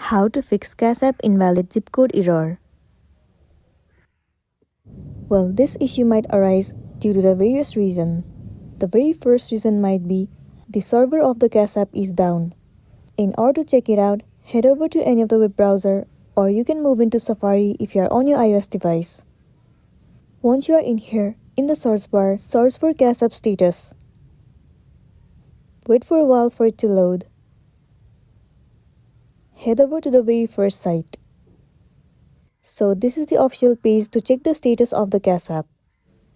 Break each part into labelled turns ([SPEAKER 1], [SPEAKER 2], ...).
[SPEAKER 1] How to fix Cash App invalid zip code error. Well, this issue might arise due to the various reasons. The very first reason might be the server of the Cash App is down. In order to check it out, head over to any of the web browser, or you can move into Safari if you are on your iOS device. Once you are in here, in the search bar, search for Cash App status. Wait for a while for it to load. Head over to the very first site. So this is the official page to check the status of the Cash App.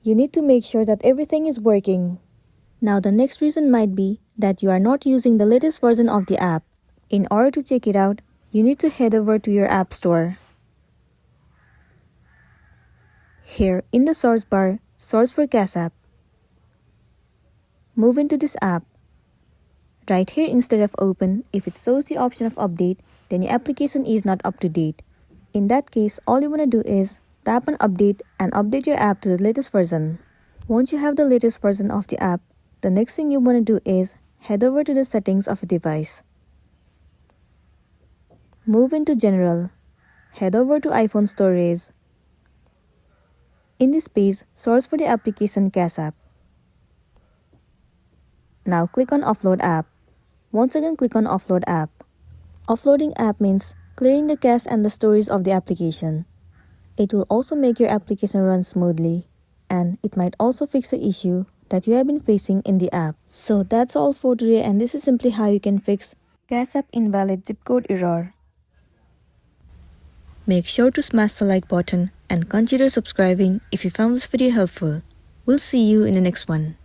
[SPEAKER 1] You need to make sure that everything is working. Now the next reason might be that you are not using the latest version of the app. In order to check it out, you need to head over to your App Store. Here in the search bar, search for Cash App. Move into this app. Right here instead of open, if it shows the option of update, then your application is not up to date. In that case, all you want to do is tap on update and update your app to the latest version. Once you have the latest version of the app, the next thing you want to do is head over to the settings of a device. Move into General. Head over to iPhone Storage. In this page, search for the application Cash App. Now click on Offload App. Once again, click on Offload App. Offloading app means clearing the cache and the storage of the application. It will also make your application run smoothly, and it might also fix the issue that you have been facing in the app. So that's all for today, and this is simply how you can fix Cash App invalid zip code error. Make sure to smash the like button and consider subscribing if you found this video helpful. We'll see you in the next one.